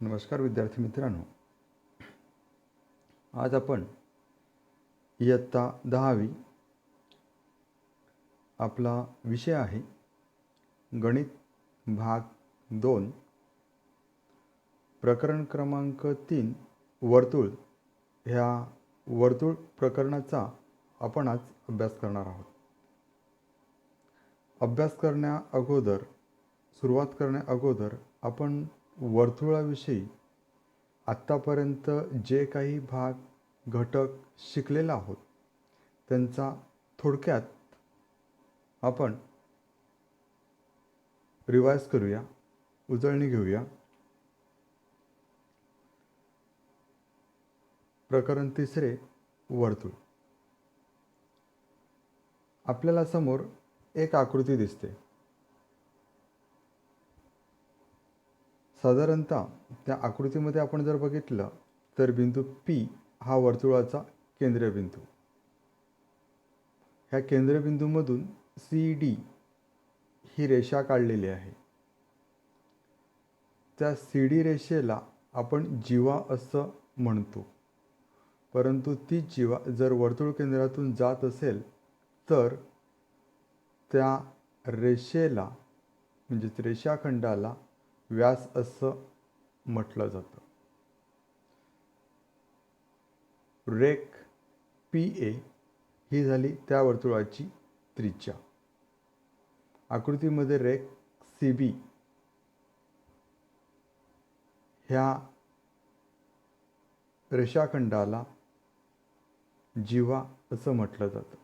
नमस्कार विद्यार्थी मित्रांनो, आज आपण इयत्ता 10वी आपला विषय आहे गणित भाग 2 प्रकरण क्रमांक 3 वर्तुळ ह्या वर्तुळ प्रकरणाचा आपण आज अभ्यास करणार आहोत. अभ्यास सुरुवात करण्या अगोदर आपण वर्तुळाविषयी आत्तापर्यंत जे काही भाग घटक शिकलेला आहोत त्यांचा थोडक्यात आपण रिवाइज करूया, उजळणी घेऊया. प्रकरण 3 वर्तुळ. आपल्याला समोर एक आकृती दिसते. साधारणतः त्या आकृतीमध्ये आपण जर बघितलं तर बिंदू P हा वर्तुळाचा केंद्रबिंदू. ह्या केंद्रबिंदूमधून CD ही रेषा काढलेली आहे. त्या CD रेषेला आपण जीवा असं म्हणतो. परंतु ती जीवा जर वर्तुळ केंद्रातून जात असेल तर त्या रेषेला म्हणजेच रेषाखंडाला व्यास असं म्हटलं जातं. रेख PA ही झाली त्या वर्तुळाची त्रिज्या. आकृतीमध्ये रेख CB ह्या रेषाखंडाला जीवा असं म्हटलं जातं.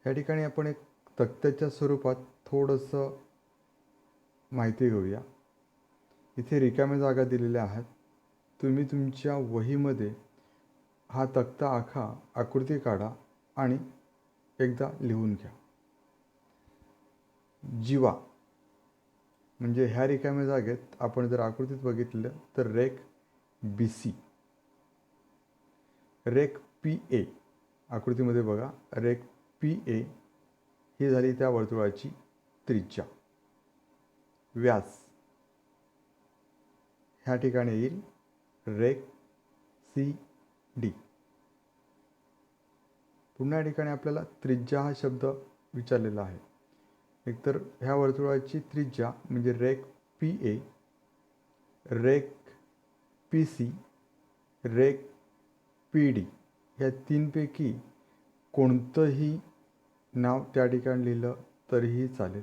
या ठिकाणी आपण एक तक्त्याच्या स्वरूपात थोडंसं माहिती घेऊया. इथे रिकाम्या जागा दिलेल्या आहेत. तुम्ही तुमच्या वहीमध्ये हा तक्ता आखा, आकृती काढा आणि एकदा लिहून घ्या. जीवा म्हणजे ह्या रिकाम्या जागेत आपण जर आकृतीत बघितलं तर रेख BC, रेख PA आकृतीमध्ये बघा, रेख PA ही झाली त्या वर्तुळाची त्रिज्या. व्यास ह्या ठिकाणी येईल रेख CD. पुन्हा ठिकाणी आपल्याला त्रिज्या हा शब्द विचारलेला आहे. एकतर ह्या वर्तुळाची त्रिज्या म्हणजे रेख PA, रेख PC, रेख PD ह्या तीनपैकी कोणतंही नाव त्या ठिकाणी लिहिलं तरीही चालेल.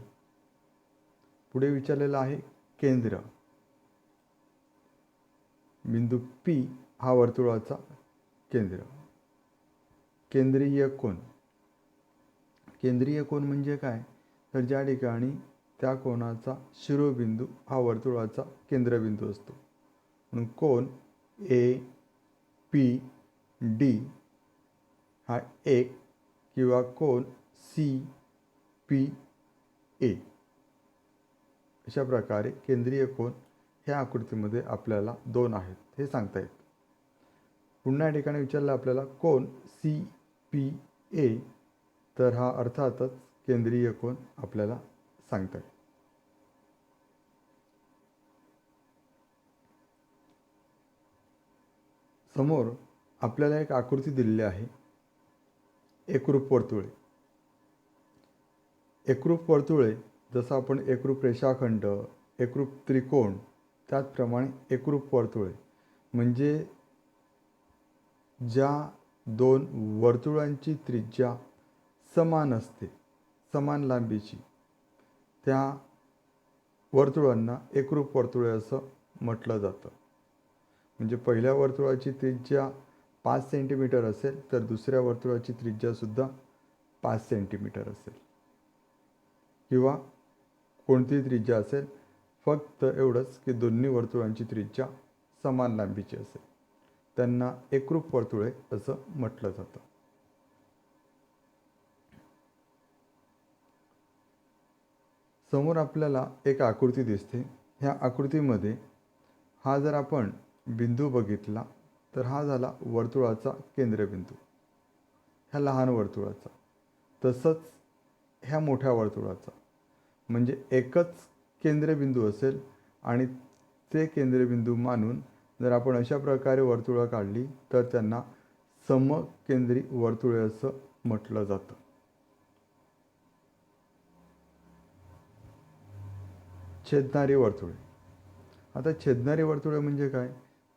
पुढे विचारलेलं आहे केंद्र. बिंदू P हा वर्तुळाचा केंद्र. केंद्रीय कोन. केंद्रीय कोन म्हणजे काय, तर ज्या ठिकाणी त्या कोनाचा शिरोबिंदू हा वर्तुळाचा केंद्रबिंदू असतो. म्हणून कोन APD हा 1 किंवा कोन CPA. अशा प्रकारे केंद्रीय कोन ह्या आकृतीमध्ये आपल्याला 2 आहेत हे सांगता येतं. पुन्हा ठिकाणी विचारलं आपल्याला कोन CPA, तर हा अर्थातच केंद्रीय कोन आपल्याला सांगता येईल. समोर आपल्याला एक आकृती दिलेली आहे. एकरूप वर्तुळे. एकरूप वर्तुळे जसं आपण एकरूप रेषाखंड, एकरूप त्रिकोण, त्याचप्रमाणे एकरूप वर्तुळे म्हणजे ज्या 2 वर्तुळांची त्रिज्या समान असते, समान लांबीची, त्या वर्तुळांना एकरूप वर्तुळे असं म्हटलं जातं. म्हणजे पहिल्या वर्तुळाची त्रिज्या 5 सेंटीमीटर असेल तर दुसऱ्या वर्तुळाची त्रिज्यासुद्धा 5 सेंटीमीटर असेल. किंवा कोणतीही त्रिज्या असेल, फक्त एवढंच की दोन्ही वर्तुळांची त्रिज्या समान लांबीची असेल. त्यांना एकरूप वर्तुळे असं म्हटलं जातं. समोर आपल्याला एक आकृती दिसते. ह्या आकृतीमध्ये हा जर आपण बिंदू बघितला तर हा झाला वर्तुळाचा केंद्रबिंदू, ह्या लहान वर्तुळाचा. तसंच ह्या मोठ्या वर्तुळाचा म्हणजे एकच केंद्रबिंदू असेल आणि ते केंद्रबिंदू मानून जर आपण अशा प्रकारे वर्तुळं काढली तर त्यांना समकेंद्री वर्तुळे असं म्हटलं जातं. छेदणारी वर्तुळे. आता छेदणारी वर्तुळे म्हणजे काय,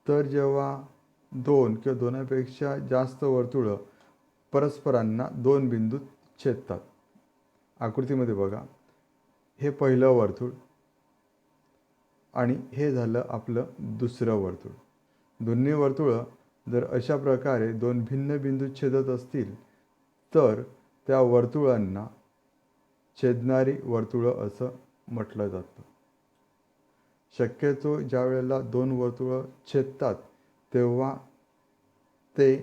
तर जेव्हा दोन किंवा दोनापेक्षा जास्त वर्तुळं परस्परांना दोन बिंदूत छेदतात. आकृतीमध्ये बघा, हे पहिलं वर्तुळ आणि हे झालं आपलं दुसरं वर्तुळ. दोन्ही वर्तुळं जर अशा प्रकारे दोन भिन्न बिंदूत छेदत असतील तर त्या वर्तुळांना छेदणारी वर्तुळं असं म्हटलं जातं. शक्यतो ज्या वेळेला दोन वर्तुळं छेदतात तेव्हा ते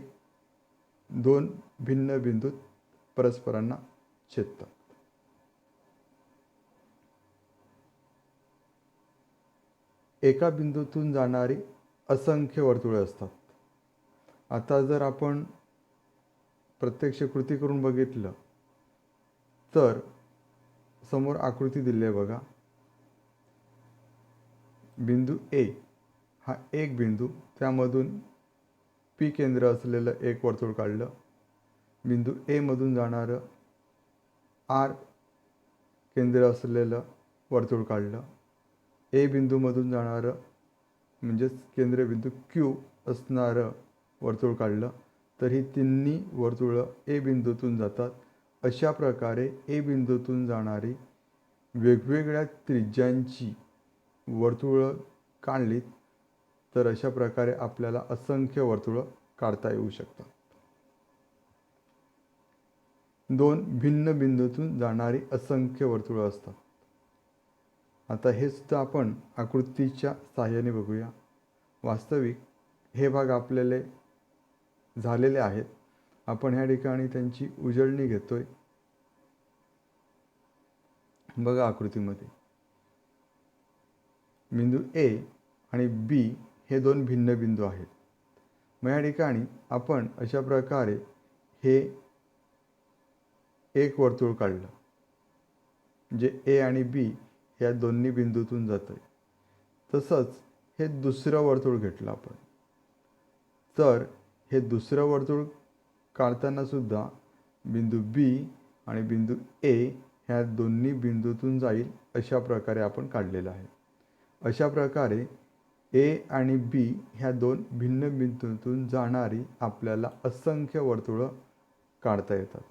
दोन भिन्न बिंदूत परस्परांना छेदतात. एका बिंदूतून जाणारी असंख्य वर्तुळे असतात. आता जर आपण प्रत्यक्ष कृती करून बघितलं तर समोर आकृती दिली आहे बघा. बिंदू ए हा एक बिंदू, त्यामधून पी केंद्र असलेलं एक वर्तुळ काढलं. बिंदू ए मधून जाणारं आर केंद्र असलेलं वर्तुळ काढलं. ए बिंदूमधून जाणारं म्हणजेच केंद्रबिंदू क्यू असणारं वर्तुळ काढलं. तर ही तिन्ही वर्तुळं ए बिंदूतून जातात. अशा प्रकारे ए बिंदूतून जाणारी वेगवेगळ्या त्रिज्यांची वर्तुळं काढलीत तर अशा प्रकारे आपल्याला असंख्य वर्तुळं काढता येऊ शकतात. दोन भिन्न बिंदूतून जाणारी असंख्य वर्तुळं असतात. आता हे सुद्धा आपण आकृतीच्या सहाय्याने बघूया. वास्तविक हे भाग आपल्याला झालेले आहेत. आपण ह्या ठिकाणी त्यांची उजळणी घेतोय. बघा आकृतीमध्ये बिंदू ए आणि बी हे दोन भिन्न बिंदू आहेत. मग या ठिकाणी आपण अशा प्रकारे हे एक वर्तुळ काढलं जे ए आणि बी या दोन्ही बिंदूतून जात आहे. तसंच हे दुसरं वर्तुळ घेतलं आपण, तर हे दुसरं वर्तुळ काढताना सुद्धा बिंदू बी आणि बिंदू ए ह्या दोन्ही बिंदूतून जाईल अशा प्रकारे आपण काढलेलं आहे. अशा प्रकारे ए आणि बी ह्या दोन भिन्न बिंदूतून जाणारी आपल्याला असंख्य वर्तुळं काढता येतात.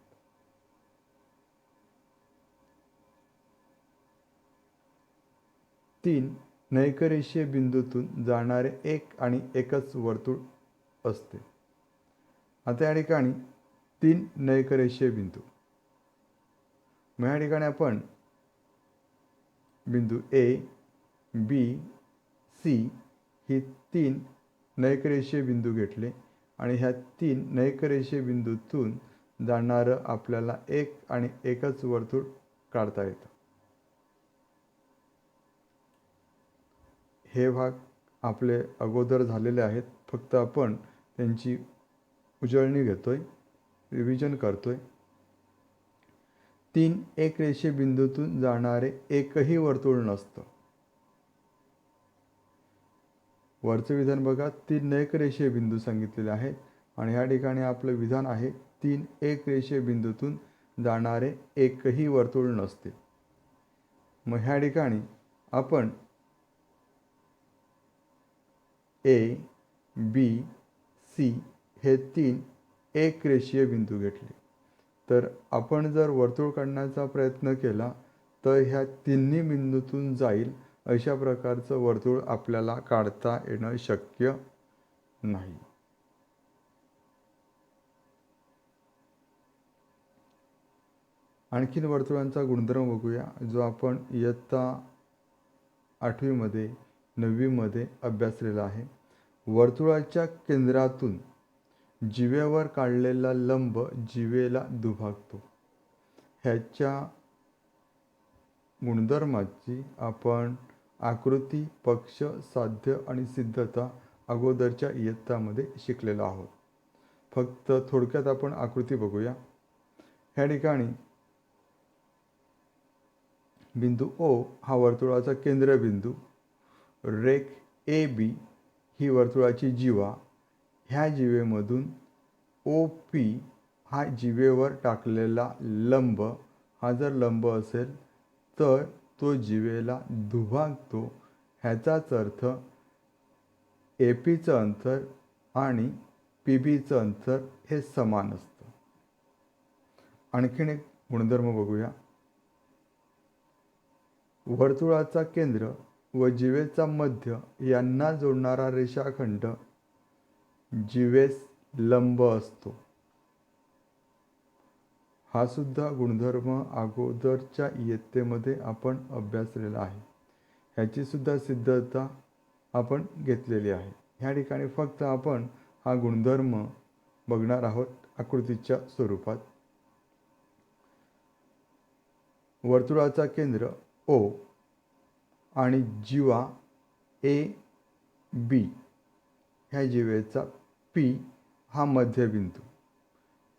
तीन नैकरेषीय बिंदूतून जाणारे एक आणि एकच वर्तुळ असते. आता या ठिकाणी तीन नैकरेषीय बिंदू. मग या ठिकाणी आपण बिंदू ए, बी, सी ही तीन नैकरेषीय बिंदू घेतले आणि ह्या तीन नैकरेषीय बिंदूतून जाणारं आपल्याला एक आणि एकच वर्तुळ काढता येतं. हे भाग आपले अगोदर झालेले आहेत, फक्त आपण त्यांची उजळणी घेतोय, रिव्हिजन करतोय. तीन एकरेषीय बिंदूतून जाणारे एकही वर्तुळ नसतं. वरचं विधान बघा, तीन एकरेषीय बिंदू सांगितलेले आहेत आणि ह्या ठिकाणी आपलं विधान आहे तीन एकरेषीय बिंदूतून जाणारे एकही वर्तुळ नसते. मग ह्या ठिकाणी आपण ए, बी, सी हे तीन एकरेषीय बिंदू घेतले. तर आपण जर वर्तुळ काढण्याचा प्रयत्न केला तर ह्या तिन्ही बिंदूतून जाईल अशा प्रकारचं वर्तुळ आपल्याला काढता येणं शक्य नाही. आणखीन वर्तुळांचा गुणधर्म बघूया, जो आपण इयत्ता 8वीमध्ये 9वीमध्ये अभ्यासलेला आहे. वर्तुळाच्या केंद्रातून जिवेवर काढलेला लंब जिवेला दुभागतो. ह्याच्या गुणधर्माची आपण आकृती, पक्ष, साध्य आणि सिद्धता अगोदरच्या इयत्तामध्ये शिकलेलो आहोत. फक्त थोडक्यात आपण आकृती बघूया. ह्या ठिकाणी बिंदू ओ हा वर्तुळाचा केंद्रबिंदू, रेख ए बी ही वर्तुळाची जीवा, ह्या जीवेमधून ओ पी हा जीवेवर टाकलेला लंब, हा जर लंब असेल तर तो जीवेला दुभागतो. ह्याचाच अर्थ ए पीचं अंतर आणि पी बीचं अंतर हे समान असतं. आणखीन एक गुणधर्म बघूया. वर्तुळाचा केंद्र व जीवेचा मध्य यांना जोडणारा रेषाखंड जीवेस लंब असतो. हा सुद्धा गुणधर्म अगोदरच्या इयत्तेमध्ये आपण अभ्यासलेला आहे. ह्याची सुद्धा सिद्धता आपण घेतलेली आहे. ह्या ठिकाणी फक्त आपण हा गुणधर्म बघणार आहोत आकृतीच्या स्वरूपात. वर्तुळाचा केंद्र ओ आणि जीवा ए बी ह्या जीवेचा पी हा मध्यबिंदू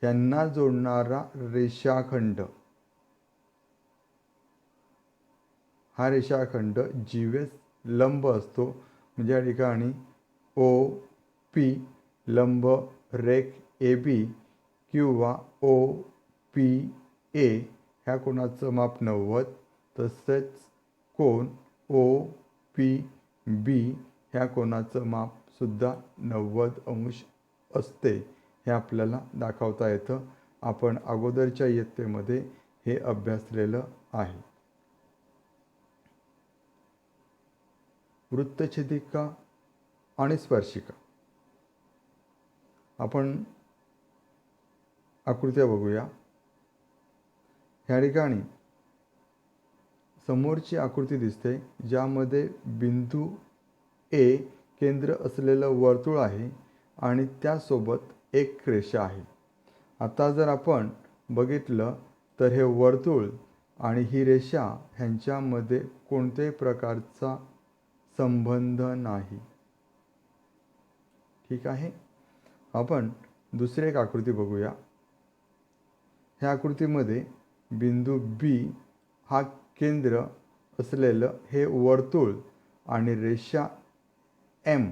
यांना जोडणारा रेषाखंड, हा रेषाखंड जीवेस लंब असतो. म्हणजे या ठिकाणी ओ पी लंब रेख ए बी किंवा ओ पी ए ह्या कोणाचं माप 90, तसेच कोण ओ पी बी ह्या कोणाचं मापसुद्धा 90 अंश असते. हे आपल्याला दाखवता येतं. आपण अगोदरच्या इयत्तेमध्ये हे अभ्यासलेलं आहे. वृत्तछेदिका आणि स्पर्शिका आपण आकृत्या बघूया. ह्या ठिकाणी समोरची आकृती दिसते ज्यामध्ये बिंदू ए केंद्र असलेलं वर्तुळ आहे आणि त्यासोबत एक रेषा आहे. आता जर आपण बघितलं तर हे वर्तुळ आणि ही रेषा ह्यांच्यामध्ये कोणत्याही प्रकारचा संबंध नाही. ठीक आहे. आपण दुसरी एक आकृती बघूया. ह्या आकृतीमध्ये बिंदू बी हा केंद्र असलेलं हे वर्तुळ आणि रेषा एम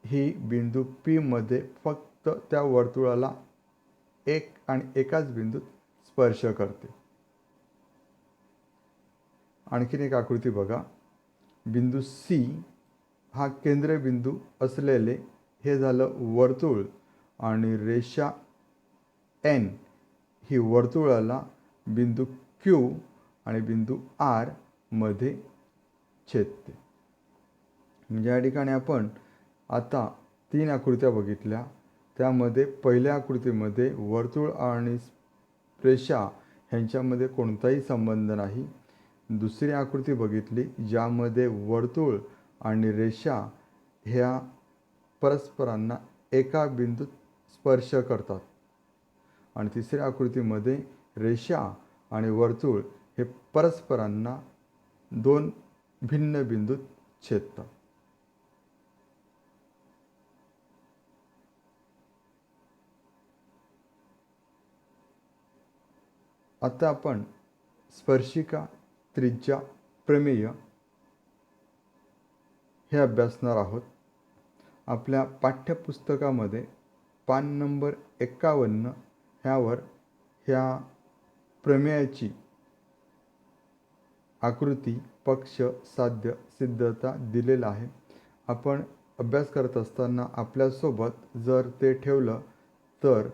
ही बिंदू पी मध्ये फक्त त्या वर्तुळाला एक आणि एकाच बिंदूत स्पर्श करते. आणखीन एक आकृती बघा. बिंदू सी हा केंद्रबिंदू असलेले हे झालं वर्तुळ आणि रेषा एन ही वर्तुळाला बिंदू क्यू आणि बिंदू आर मध्ये छेदते. म्हणजे या ठिकाणी आपण आता 3 आकृत्या बघितल्या. त्यामध्ये पहिल्या आकृतीमध्ये वर्तुळ आणि रेषा ह्यांच्यामध्ये कोणताही संबंध नाही. दुसरी आकृती बघितली ज्यामध्ये वर्तुळ आणि रेषा ह्या परस्परांना एका बिंदूत स्पर्श करतात. आणि तिसऱ्या आकृतीमध्ये रेषा आणि वर्तुळ हे परस्परांना 2 भिन्न बिंदूत छेदतात. आता आपण स्पर्शिका त्रिज्या प्रमेय हे अभ्यासणार आहोत. आपल्या पाठ्यपुस्तकामध्ये पान नंबर 51 ह्यावर ह्या प्रमेयाची आकृती, पक्ष, साध्य, सिद्धता दिलेला आहे. आपण अभ्यास करत असताना आपल्यासोबत जर ते ठेवलं तर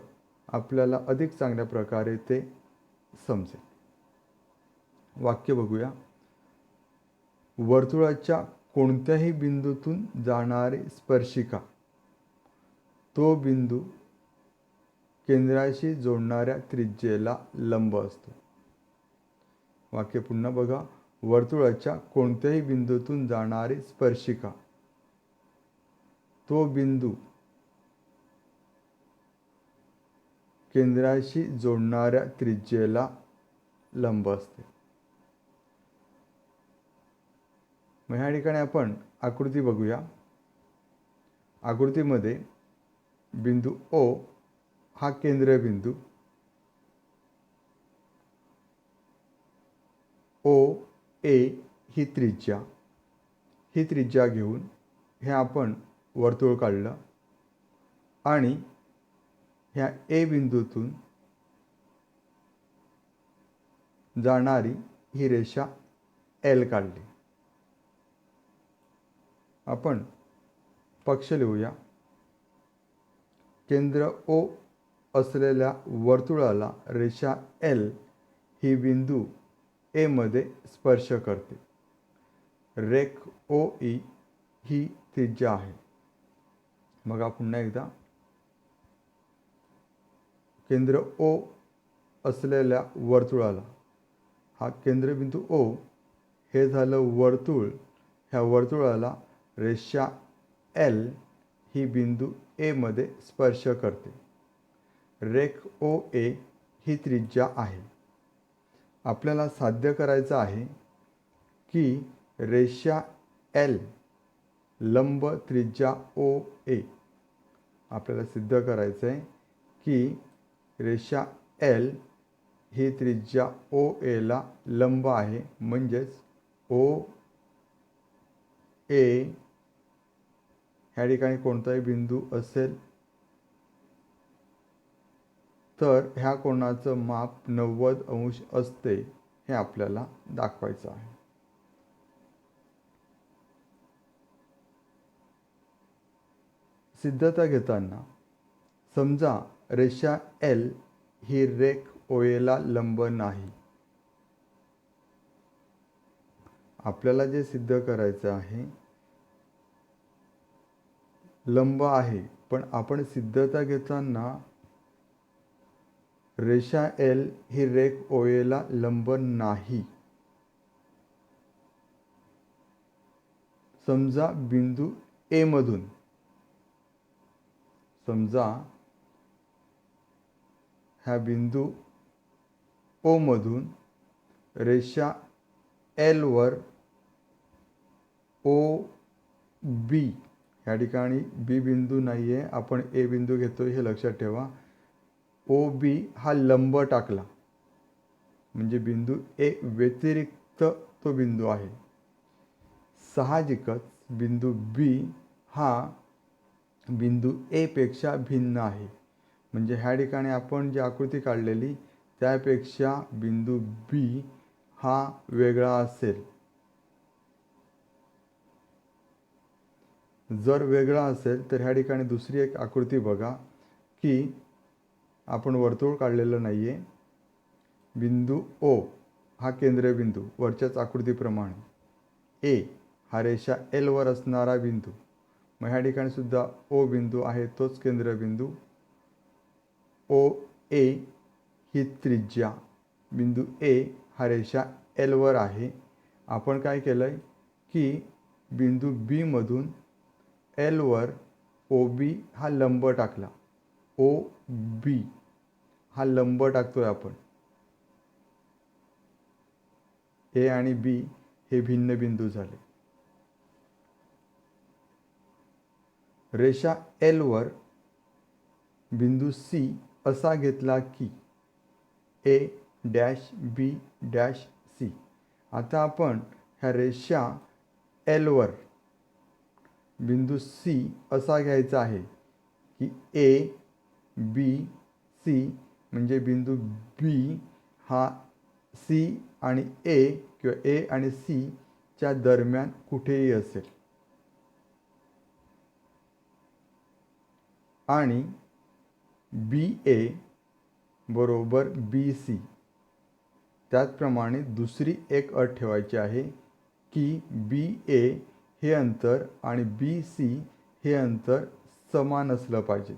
आपल्याला अधिक चांगल्या प्रकारे ते समजेल. वाक्य बघूया. वर्तुळाच्या कोणत्याही बिंदूतून जाणारी स्पर्शिका तो बिंदू केंद्राशी जोडणाऱ्या त्रिज्येला लंब असतो. वाक्य पुन्हा बघा. वर्तुळाच्या कोणत्याही बिंदूतून जाणारी स्पर्शिका तो बिंदू केंद्राशी जोडणाऱ्या त्रिज्येला लंब असते. मग ह्या ठिकाणी आपण आकृती बघूया. आकृतीमध्ये बिंदू ओ हा केंद्रबिंदू, ओ ए ही त्रिज्या घेऊन हे आपण वर्तुळ काढलं आणि ह्या ए बिंदूतून जाणारी ही रेषा एल काढली. आपण पक्ष लिहूया. केंद्र ओ असलेल्या वर्तुळाला रेषा एल ही बिंदू ए मध्ये स्पर्श करते. रेख ओ ई ही त्रिज्या आहे. मग पुन्हा एकदा केंद्र ओ असलेल्या वर्तुळाला, हा केंद्रबिंदू ओ हे झालं वर्तुळ. ह्या वर्तुळाला रेषा एल ही बिंदू ए मध्ये स्पर्श करते. रेख ओ ए ही त्रिज्या आहे. आपल्याला साध्य करायचं आहे की रेषा एल लंब त्रिज्या ओ ए. आपल्याला सिद्ध करायचं आहे की रेषा एल ही त्रिज्या ओ एला लंब आहे. म्हणजेच ओ ए ह्या ठिकाणी कोणताही बिंदू असेल तर ह्या कोणाचं माप 90 अंश असते हे आपल्याला दाखवायचं आहे. सिद्धता घेताना समजा रेषा एल ही रेख ओ एला लंब नाही. आपल्याला जे सिद्ध करायचं आहे, लंब आहे, पण आपण सिद्धता घेताना रेषा एल ही रेख ओ एला लंब नाही. समजा बिंदू ए मधून, समजा ह्या बिंदू ओ मधून रेषा एल वर ओ बी, ह्या ठिकाणी बी बिंदू नाही आहे, आपण ए बिंदू घेतो हे लक्षात ठेवा. ओ बी हा लंब टाकला म्हणजे बिंदू ए व्यतिरिक्त तो बिंदू आहे. साहजिकच बिंदू बी हा बिंदू ए पेक्षा भिन्न आहे. म्हणजे ह्या ठिकाणी आपण जी आकृती काढलेली त्यापेक्षा बिंदू बी हा वेगळा असेल. जर वेगळा असेल तर ह्या ठिकाणी दुसरी एक आकृती बघा की आपण वर्तुळ काढलेलं नाही आहे. बिंदू ओ हा केंद्रबिंदू वरच्याच आकृतीप्रमाणे, ए हा रेषा एल वर असणारा बिंदू, मग ह्या ठिकाणी सुद्धा ओ बिंदू आहे तोच केंद्रबिंदू. ओ ए ही त्रिज्या, बिंदू ए हा रेषा एल वर आहे. आपण काय केलं आहे की बिंदू बी मधून एल वर ओ बी हा लंब टाकला. ओ बी हा लंब टाकतोय आपण. ए आणि बी हे भिन्न बिंदू झाले. रेषा एल वर बिंदू सी असा घेतला की A dash B dash C. आता आपण ह्या रेषा एल वर बिंदू सी असा घ्यायचा आहे की ए बी सी, म्हणजे बिंदू बी हा सी आणि ए किंवा ए आणि सी च्या दरम्यान कुठेही असेल. आणि बी ए बरोबर बी सी. त्याचप्रमाणे दुसरी एक अट ठेवायची आहे की बी ए हे अंतर आणि बी सी हे अंतर समान असलं पाहिजे.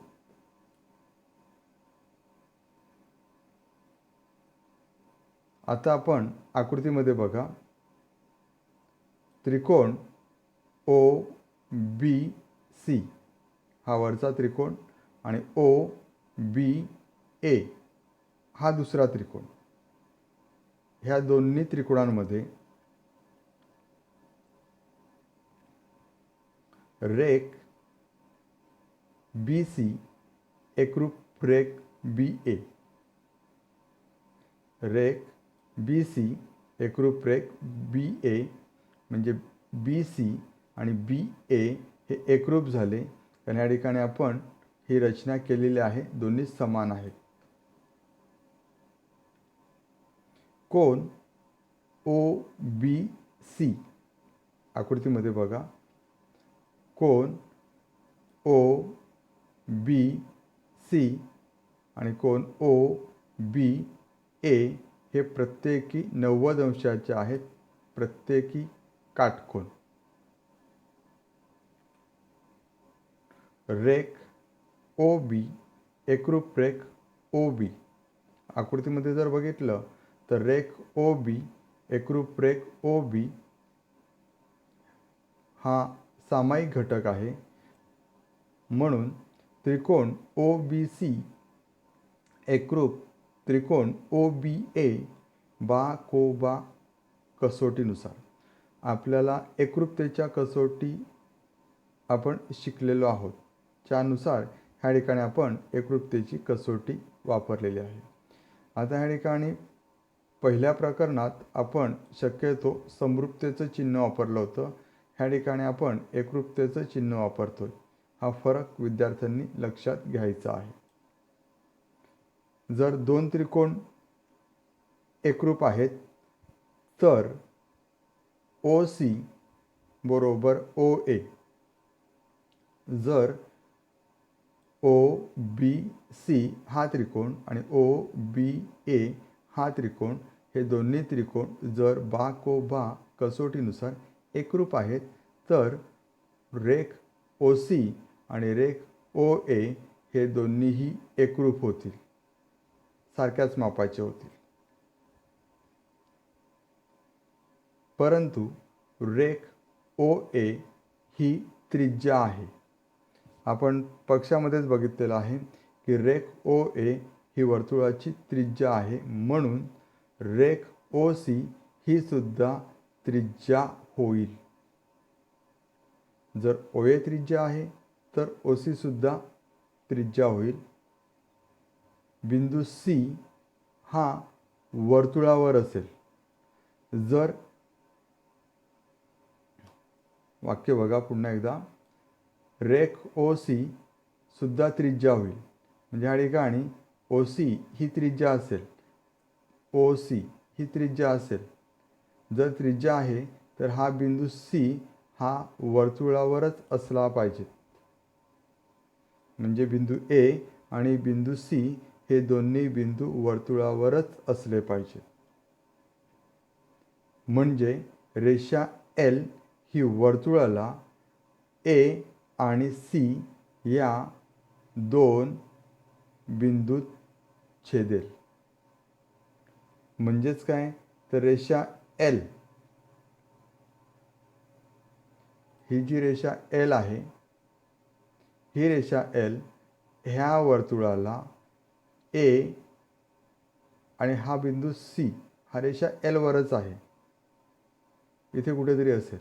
आता आपण आकृतीमध्ये बघा, त्रिकोण ओ बी सी हा वरचा त्रिकोण आणि ओ बी ए हा दुसरा त्रिकोण. ह्या दोन्ही त्रिकोणांमध्ये रेख बी सी एकरूप रेख बी ए. रेख बी सी एकरूप रेख बी ए म्हणजे बी सी आणि बी ए हे एकरूप झाले, कारण या ठिकाणी आपण ही रचना केलेली आहे, दोन्ही समान आहेत. कोन ओ बी सी आकृतीमध्ये बघा, कोन ओ बी सी आणि कोन ओ बी ए हे प्रत्येकी 90 अंशाचे आहेत, प्रत्येकी काटकोन. रेख ओ बी एकरूप रेख ओ बी आकृतीमध्ये जर बघितलं तर रेख ओ बी एकरूप रेख ओ बी हा सामायिक घटक आहे, म्हणून त्रिकोण ओ बी सी एकरूप त्रिकोण ओ बी ए बा को बा कसोटीनुसार. आपल्याला एकरूपतेच्या कसोटी आपण शिकलेलो आहोत, त्यानुसार ह्या ठिकाणी आपण एकरूपतेची कसोटी वापरलेली आहे. आता ह्या ठिकाणी पहिल्या प्रकरणात आपण शक्यतो समरूपतेचं चिन्ह वापरलं होतं, ह्या ठिकाणी आपण एकरूपतेचं चिन्ह वापरतोय. हा फरक विद्यार्थ्यांनी लक्षात घ्यायचा आहे. जर दोन त्रिकोण एकरूप आहेत तर ओ सी बरोबर ओ ए. जर ओ बी सी हा त्रिकोण आणि ओ बी ए हा त्रिकोण हे दोन्ही त्रिकोण जर बा को बा कसोटीनुसार एकरूप आहेत तर रेख ओ सी आणि रेख ओ ए हे दोन्हीही एकरूप होतील, सारख्याच मापाचे होतील. परंतु रेख ओ ए ही त्रिज्या आहे. आपण पक्षामध्येच बघितलेलं आहे की रेख ओ ए ही वर्तुळाची त्रिज्या आहे, म्हणून रेख ओ सी ही सुद्धा त्रिज्या होईल. जर ओ ए त्रिज्या आहे तर ओ सी सुद्धा त्रिज्या होईल. बिंदू सी हा वर्तुळावर असेल. जर वाक्य बघा पुन्हा एकदा, रेख ओ सी सुद्धा त्रिज्या होईल, म्हणजे या ठिकाणी ओ सी ही त्रिज्या असेल, ओ सी ही त्रिज्या असेल. जर त्रिज्या आहे तर हा बिंदू सी हा वर्तुळावरच असला पाहिजे, म्हणजे बिंदू ए आणि बिंदू सी हे दोन्ही बिंदू वर्तुळावरच असले पाहिजे. म्हणजे रेषा एल ही वर्तुळाला ए आणि सी या दोन बिंदूत छेदेल. म्हणजेच काय, तर रेषा एल ही जी रेषा एल आहे, ही रेषा एल ह्या वर्तुळाला ए आणि हा बिंदू सी हा रेषा एल वरच आहे, इथे कुठेतरी असेल.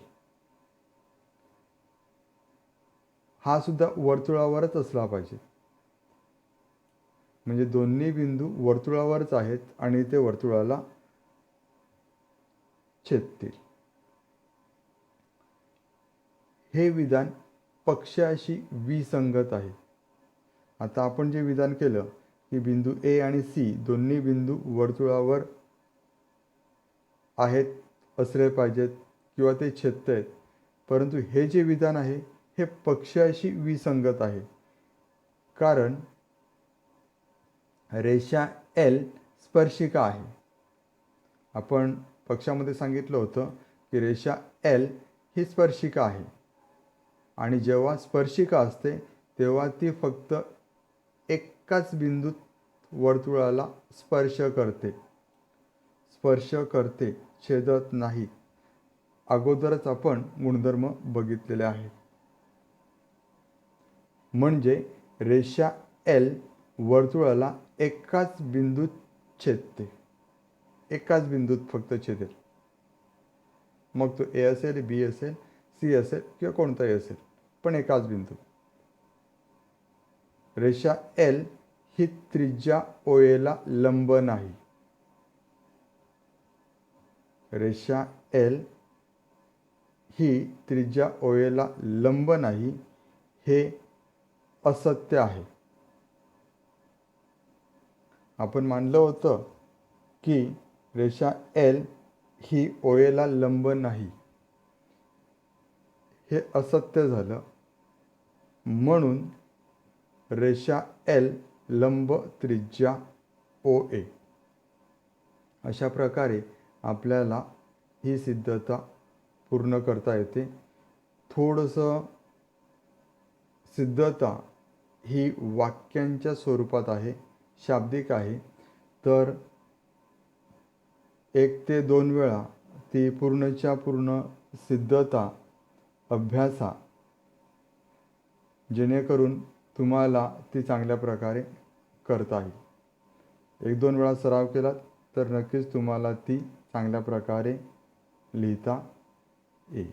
हा सुद्धा वर्तुळावरच असला पाहिजे, म्हणजे दोन्ही बिंदू वर्तुळावरच आहेत आणि ते वर्तुळाला छेदतील. हे विधान पक्षाशी विसंगत आहे. आता आपण जे विधान केलं की बिंदू ए आणि सी दोन्ही बिंदू वर्तुळावर आहेत, असले पाहिजेत किंवा ते छेदतायत, परंतु हे जे विधान आहे हे पक्षाशी विसंगत आहे, कारण रेषा एल स्पर्शिका आहे. आपण पक्षामध्ये सांगितलं होतं की रेषा एल ही स्पर्शिका आहे आणि जेव्हा स्पर्शिका असते तेव्हा ती फक्त एकाच बिंदूत वर्तुळाला स्पर्श करते, छेदत नाही. अगोदरच आपण गुणधर्म बघितलेले आहेत. म्हणजे रेषा एल वर्तुळाला एकाच बिंदूत छेदते, एकाच बिंदूत फक्त छेदेल. मग तो ए असेल, बी असेल, सी असेल किंवा कोणताही असेल, पण एकाच बिंदू. रेषा एल ही त्रिज्या ओ एला लंब नाही. रेषा एल ही त्रिज्या ओएला लंब नाही हे असत्य आहे. आपण मानलं होतं की रेषा एल ही ओएला लंब नाही, हे असत्य झालं. म्हणून रेषा एल लंब त्रिज्या ओ ए. अशा प्रकारे आपल्याला ही सिद्धता पूर्ण करता येते. थोडंसं सिद्धता ही वाक्यांच्या स्वरूपात आहे, शाब्दिक आहे, तर 1 ते 2 वेळा ती पूर्णच्या पूर्ण सिद्धता अभ्यासा, जेणेकरून तुम्हाला ती चांगल्या प्रकारे करता येईल. 1-2 वेळा सराव केलात तर नक्कीच तुम्हाला ती चांगल्या प्रकारे लिहिता येईल.